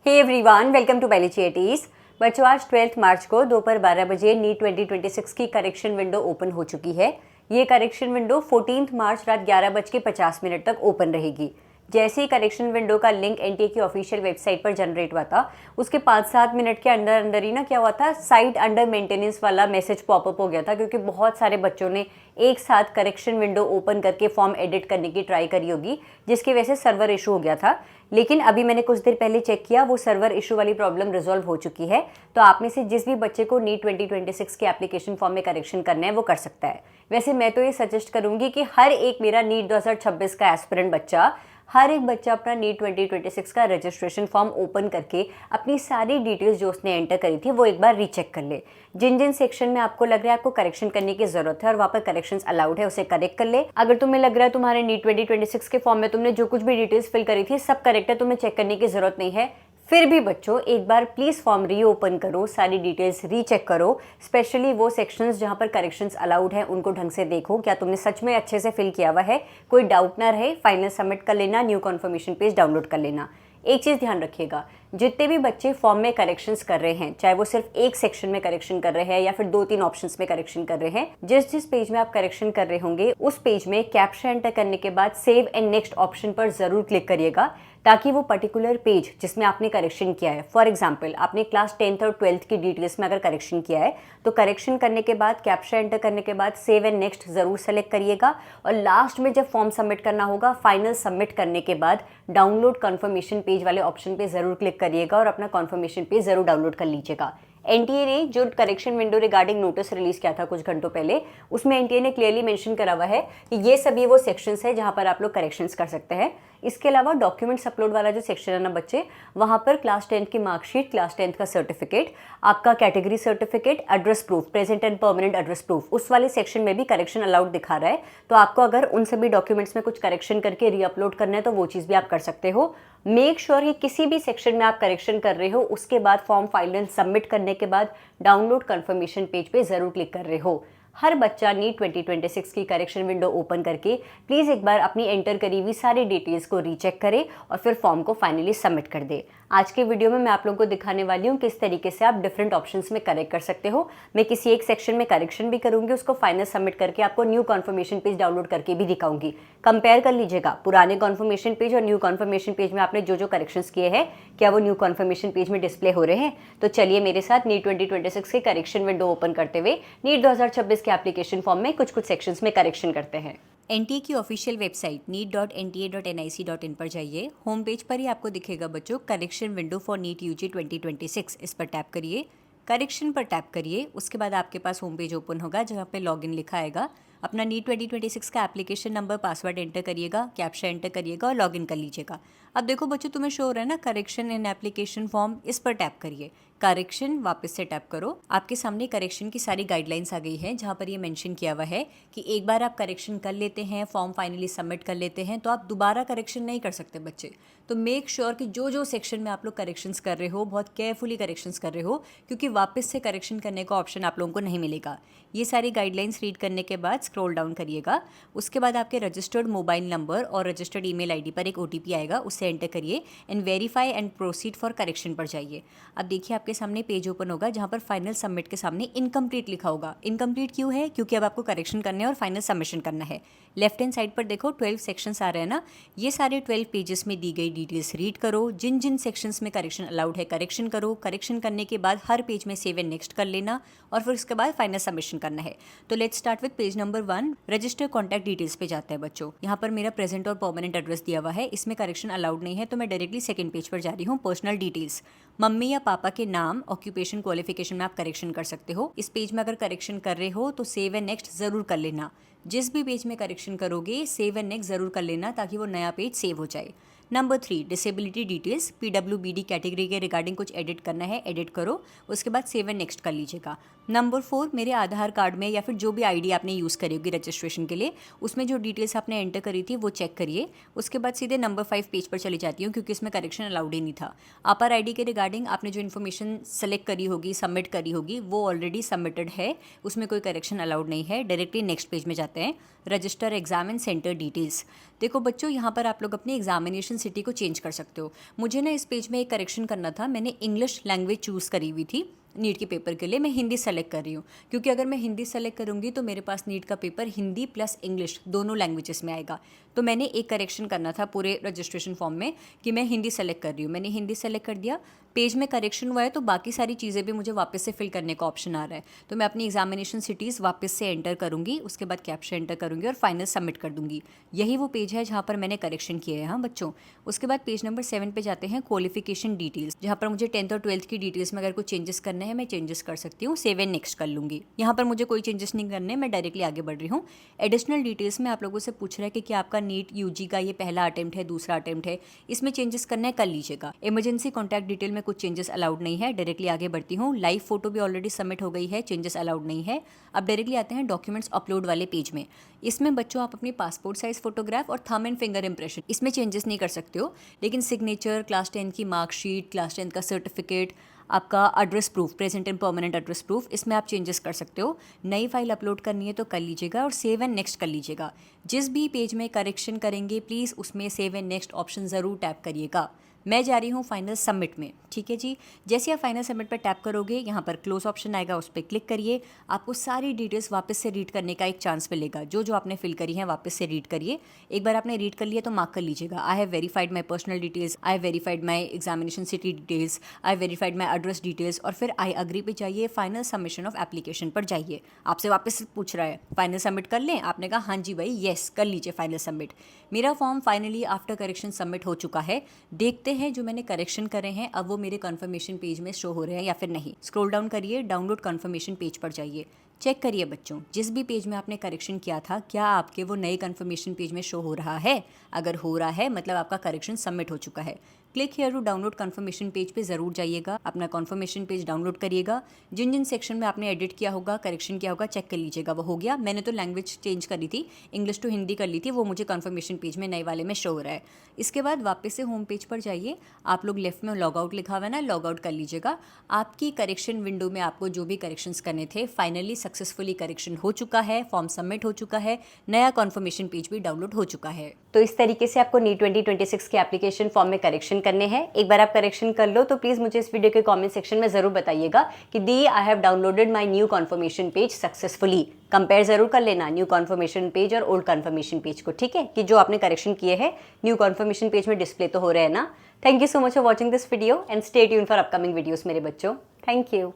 Hey everyone, welcome to बैलिचिएटीज। बच्चों, आज 12 मार्च को दोपहर 12 बजे नीट 2026 की करेक्शन विंडो ओपन हो चुकी है। ये करेक्शन विंडो 14 मार्च रात 11:50 तक ओपन रहेगी। जैसे ही करेक्शन विंडो का लिंक एनटीए की ऑफिशियल वेबसाइट पर जनरेट हुआ था, उसके 5-7 मिनट के अंदर अंदर ही ना क्या हुआ था, साइट अंडर मेंटेनेंस वाला मैसेज पॉपअप हो गया था, क्योंकि बहुत सारे बच्चों ने एक साथ करेक्शन विंडो ओपन करके फॉर्म एडिट करने की ट्राई करी होगी, जिसकी वजह से सर्वर इशू हो गया था। लेकिन अभी मैंने कुछ देर पहले चेक किया, वो सर्वर इशू वाली प्रॉब्लम रिजॉल्व हो चुकी है। तो आप में से जिस भी बच्चे को नीट 2026 के एप्लीकेशन फॉर्म में करेक्शन करना है वो कर सकता है। वैसे मैं तो ये सजेस्ट करूंगी कि हर एक मेरा नीट 2026 का एस्पिरेंट बच्चा, हर एक बच्चा अपना नीट 2026 का रजिस्ट्रेशन फॉर्म ओपन करके अपनी सारी डिटेल्स जो उसने एंटर करी थी वो एक बार रीचेक कर ले। जिन जिन सेक्शन में आपको लग रहा है आपको करेक्शन करने की जरूरत है और वहाँ पर करेक्शंस अलाउड है, उसे करेक्ट कर ले। अगर तुम्हें लग रहा है तुम्हारे नीट 2026 के फॉर्म में तुमने जो कुछ भी डिटेल्स फिल करी थी सब करेक्ट है, तुम्हें चेक करने की जरूरत नहीं है, फिर भी बच्चों एक बार प्लीज़ फॉर्म रीओपन करो, सारी डिटेल्स रीचेक करो। स्पेशली वो सेक्शंस जहाँ पर करेक्शंस अलाउड हैं उनको ढंग से देखो, क्या तुमने सच में अच्छे से फिल किया हुआ है, कोई डाउट ना रहे। फाइनल सबमिट कर लेना, न्यू कन्फर्मेशन पेज डाउनलोड कर लेना। एक चीज़ ध्यान रखिएगा, जितने भी बच्चे फॉर्म में करेक्शंस कर रहे हैं, चाहे वो सिर्फ एक सेक्शन में करेक्शन कर रहे हैं या फिर 2-3 ऑप्शंस में करेक्शन कर रहे हैं, जिस जिस पेज में आप करेक्शन कर रहे होंगे उस पेज में कैप्शन एंटर करने के बाद सेव एंड नेक्स्ट ऑप्शन पर जरूर क्लिक करिएगा, ताकि वो पर्टिकुलर पेज जिसमें आपने करेक्शन किया है, फॉर एग्जाम्पल आपने क्लास 10th और 12th की डिटेल्स में अगर करेक्शन किया है तो करेक्शन करने के बाद कैप्शन एंटर करने के बाद सेव एंड नेक्स्ट जरूर सेलेक्ट करिएगा। और लास्ट में जब फॉर्म सबमिट करना होगा, फाइनल सबमिट करने के बाद डाउनलोड कन्फर्मेशन पेज वाले ऑप्शन पे जरूर क्लिक करिएगा और अपना कन्फर्मेशन पेज जरूर डाउनलोड कर लीजिएगा। एनटीए ने जो correction window regarding notice release किया था कुछ घंटों पहले, उसमें एनटीए ने क्लियरली मेंशन करा हुआ है कि ये सभी वो सेक्शंस है जहां पर आप लोग करेक्शंस कर सकते हैं। इसके अलावा डॉक्यूमेंट्स अपलोड वाला जो सेक्शन है ना बच्चे, वहां पर क्लास 10th की मार्कशीट, क्लास 10th का सर्टिफिकेट, आपका category certificate, address proof, present and permanent address proof, उस वाले सेक्शन में भी करेक्शन अलाउड दिखा रहा है। तो आपको अगर उन सभी डॉक्यूमेंट्स में कुछ करेक्शन करके रीअपलोड करना है तो वो चीज़ भी आप कर सकते हो। मेक श्योर कि किसी भी सेक्शन में आप करेक्शन कर रहे हो उसके बाद फॉर्म फाइनल सबमिट करने के बाद डाउनलोड कन्फर्मेशन पेज पे जरूर क्लिक कर रहे हो। हर बच्चा नीट 2026 की करेक्शन विंडो ओपन करके प्लीज़ एक बार अपनी एंटर करी हुई सारी डिटेल्स को रीचेक करे और फिर फॉर्म को फाइनली सबमिट कर दे। आज के वीडियो में मैं आप लोगों को दिखाने वाली हूँ किस तरीके से आप डिफरेंट ऑप्शंस में करेक्ट कर सकते हो। मैं किसी एक सेक्शन में करेक्शन भी करूंगी, उसको फाइनल सबमिट करके आपको न्यू कन्फर्मेशन पेज डाउनलोड करके भी दिखाऊंगी। कंपेयर कर लीजिएगा पुराने कन्फर्मेशन पेज और न्यू कन्फर्मेशन पेज में आपने जो जो करेक्शंस किए हैं, क्या वो न्यू कन्फर्मेशन पेज में डिस्प्ले हो रहे हैं। तो चलिए मेरे साथ नीट 2026 के करेक्शन विंडो ओपन करते हुए नीट 2026 के एप्लीकेशन फॉर्म में कुछ सेक्शंस में करेक्शन करते हैं। एनटीए की ऑफिशियल वेबसाइट neet.nta.nic.in पर जाइए। होम पेज पर ही आपको दिखेगा बच्चों correction window for NEET UG 2026। इस पर टैप करिए, करेक्शन पर टैप करिए। उसके बाद आपके पास होम पेज ओपन होगा जहाँ पे लॉगिन लिखा आएगा। अपना नीट 2026 का एप्लीकेशन नंबर, पासवर्ड एंटर करिएगा, कैप्चा एंटर करिएगा और लॉगिन कर लीजिएगा। अब देखो बच्चों, तुम्हें शो हो रहा है ना करेक्शन इन एप्लीकेशन फॉर्म, इस पर टैप करिए। करेक्शन वापस से टैप करो। आपके सामने करेक्शन की सारी गाइडलाइंस आ गई हैं, जहाँ पर ये मेंशन किया हुआ है कि एक बार आप करेक्शन कर लेते हैं, फॉर्म फाइनली सबमिट कर लेते हैं, तो आप दोबारा करेक्शन नहीं कर सकते बच्चे। तो मेक श्योर कि जो जो सेक्शन में आप लोग करेक्शंस कर रहे हो बहुत केयरफुली करेक्शंस कर रहे हो, क्योंकि वापस से करेक्शन करने का ऑप्शन आप लोगों को नहीं मिलेगा। ये सारी गाइडलाइंस रीड करने के बाद स्क्रॉल डाउन करिएगा। उसके बाद आपके रजिस्टर्ड मोबाइल नंबर और रजिस्टर्ड ईमेल आईडी पर एक ओटीपी आएगा, उससे एंटर करिए and verify and proceed for correction पर जाइए। अब देखिए आपके सामने पेज ओपन होगा जहाँ पर फाइनल सबमिट के सामने इनकम्प्लीट लिखा होगा। इनकम्प्लीट क्यों है? क्योंकि अब आपको करेक्शन करना है और फाइनल सबमिशन करना है। लेफ्ट हैंड साइड पर देखो 12 सेक्शंस आ रहे हैं ना, ये सारे 12 पेजेस में दी गई डिटेल्स रीड करो। जिन जिन सेक्शंस में करेक्शन अलाउड है करेक्शन करो। करेक्शन करने के बाद हर पेज में सेव एंड नेक्स्ट कर लेना और फिर उसके बाद फाइनल सबमिशन करना है। तो let's start with page number 1। Register contact details पे जाते हैं बच्चों। यहाँ पर मेरा प्रेजेंट और परमानेंट एड्रेस दिया हुआ है, इसमें करेक्शन अलाउड नहीं है, तो मैं डायरेक्टली सेकंड पेज पर जा रही हूँ। पर्सनल डिटेल्स, मम्मी या पापा के नाम, ऑक्यूपेशन, क्वालिफिकेशन में आप करेक्शन कर सकते हो। इस पेज में अगर करेक्शन कर रहे हो तो सेव एंड नेक्स्ट जरूर कर लेना। जिस भी पेज में करेक्शन करोगे सेव एंड नेक्स्ट जरूर कर लेना, ताकि वो नया पेज सेव हो जाए। Number 3, disability details, PWBD category के रिगार्डिंग कुछ एडिट करना है, एडिट करो। उसके बाद सेव एंड नेक्स्ट कर लीजिएगा। नंबर 4, मेरे आधार कार्ड में या फिर जो भी आईडी आपने यूज़ करी होगी रजिस्ट्रेशन के लिए, उसमें जो डिटेल्स आपने एंटर करी थी वो चेक करिए। उसके बाद सीधे नंबर 5 पेज पर चली जाती हूँ, क्योंकि इसमें करेक्शन अलाउड ही नहीं था। अपर आईडी के रिगार्डिंग आपने जो इन्फॉर्मेशन सेलेक्ट करी होगी, सबमिट करी होगी, वो ऑलरेडी सबमिटेड है, उसमें कोई करेक्शन अलाउड नहीं है। डायरेक्टली नेक्स्ट पेज में जाते हैं। Register exam and centre details. देखो बच्चों, यहाँ पर आप लोग अपने एग्जामिनेशन सिटी को चेंज कर सकते हो। मुझे ना इस पेज में एक करेक्शन करना था, मैंने इंग्लिश लैंग्वेज चूज़ करी हुई थी नीट के पेपर के लिए। मैं हिंदी सेलेक्ट कर रही हूँ, क्योंकि अगर मैं हिंदी सेलेक्ट करूँगी तो मेरे पास नीट का पेपर हिंदी प्लस इंग्लिश दोनों लैंग्वेजेस में आएगा। तो मैंने एक करेक्शन करना था पूरे रजिस्ट्रेशन फॉर्म में कि मैं हिंदी सेलेक्ट कर रही हूँ। मैंने हिंदी सेलेक्ट कर दिया, पेज में करेक्शन हुआ है तो बाकी सारी चीज़ें भी मुझे वापस से फिल करने का ऑप्शन आ रहा है। तो मैं अपनी एग्जामिनेशन सिटीज़ वापस से एंटर करूँगी, उसके बाद कैप्शन एंटर करूँगी और फाइनल सबमिट कर दूँगी। यही वो पेज है जहाँ पर मैंने करेक्शन किए हैं हाँ बच्चों। उसके बाद पेज नंबर 7 पे जाते हैं, क्वालिफिकेशन डिटेल्स, जहाँ पर मुझे 10th और 12th की डिटेल्स में अगर कुछ चेंजेस करने हैं मैं चेंजेस कर सकती हूँ। सेव एंड नेक्स्ट कर लूँगी। यहाँ पर मुझे कोई चेंजेस नहीं करने, मैं डायरेक्टली आगे बढ़ रही हूँ। एडिशनल डिटेल्स में आप लोगों से पूछ रहा है कि क्या आपका नीट यूजी का ये पहला अटेम्प्ट है, दूसरा अटेम्प्ट है, इसमें चेंजेस करना है कर लीजिएगा। इमरजेंसी कॉन्टैक्ट डिटेल में कुछ चेंजेस अलाउड नहीं है, डायरेक्टली आगे बढ़ती हूँ। लाइव फोटो भी ऑलरेडी सबमिट हो गई है, चेंजेस अलाउड नहीं है। अब डायरेक्टली आते हैं डॉक्यूमेंट्स अपलोड वाले पेज में। इसमें बच्चों आप अपनी पासपोर्ट साइज फोटोग्राफ और थंब एंड फिंगर इंप्रेशन, इसमें चेंजेस नहीं कर सकते हो, लेकिन सिग्नेचर, क्लास 10 की मार्कशीट, क्लास 10 का सर्टिफिकेट, आपका address proof, present and permanent address proof, इसमें आप चेंजेस कर सकते हो। नई फाइल अपलोड करनी है तो कर लीजिएगा और सेव एंड नेक्स्ट कर लीजिएगा। जिस भी पेज में करेक्शन करेंगे प्लीज़ उसमें सेव एंड नेक्स्ट ऑप्शन ज़रूर टैप करिएगा। मैं जा रही हूँ फाइनल सबमिट में, ठीक है जी। जैसे आप फाइनल सबमिट पर टैप करोगे, यहाँ पर क्लोज ऑप्शन आएगा, उस पर क्लिक करिए। आपको सारी डिटेल्स वापस से रीड करने का एक चांस मिलेगा। जो जो आपने फिल करी है वापस से रीड करिए। एक बार आपने रीड कर लिया तो मार्क कर लीजिएगा, I have verified my personal details, I have verified my examination city details, I have verified my address details, और फिर आई अग्री पे जाइए, फाइनल सबमिशन ऑफ एप्लीकेशन पर जाइए। आपसे वापस से पूछ रहा है फाइनल सबमिट कर लें, आपने कहा हाँ जी भाई येस कर लीजिए फाइनल सबमिट। मेरा form finally after correction submit हो चुका है। देखते हैं जो मैंने करेक्शन करे हैं अब वो मेरे कंफर्मेशन पेज में शो हो रहे हैं या फिर नहीं। स्क्रॉल डाउन करिए, डाउनलोड कंफर्मेशन पेज पर जाइए, चेक करिए बच्चों जिस भी पेज में आपने करेक्शन किया था क्या आपके वो नए कंफर्मेशन पेज में शो हो रहा है। अगर हो रहा है मतलब आपका करेक्शन सबमिट हो चुका है। Click here to download confirmation page पे ज़रूर जाइएगा, अपना कंफर्मेशन पेज डाउनलोड करिएगा। जिन जिन सेक्शन में आपने एडिट किया होगा, करेक्शन किया होगा, चेक कर लीजिएगा वो हो गया। मैंने तो लैंग्वेज चेंज करी थी, इंग्लिश टू हिंदी कर ली थी, वो मुझे कंफर्मेशन पेज में नए वाले में शो हो रहा है। इसके बाद वापस से होम पेज पर जाइए, आप लोग लेफ्ट में लॉग आउट लिखा हुआ है ना, लॉग आउट कर लीजिएगा। आपकी करेक्शन विंडो में आपको जो भी करेक्शंस करने थे फाइनली सक्सेसफुली करेक्शन हो चुका है, फॉर्म सबमिट हो चुका है, नया कंफर्मेशन पेज भी डाउनलोड हो चुका है। तो इस तरीके से आपको नीट 2026 के एप्लीकेशन फॉर्म में करेक्शन करने हैं। एक बार आप करेक्शन कर लो तो प्लीज़ मुझे इस वीडियो के कमेंट सेक्शन में ज़रूर बताइएगा कि दी I have downloaded my new confirmation page successfully. Compare ज़रूर कर लेना न्यू कन्फर्मेशन पेज और ओल्ड कन्फर्मेशन पेज को, ठीक है, कि जो आपने करेक्शन किए हैं न्यू कन्फर्मेशन पेज में डिस्प्ले तो हो रहे हैं ना। Thank you so much for watching this video and stay tuned for upcoming videos मेरे बच्चों। Thank you.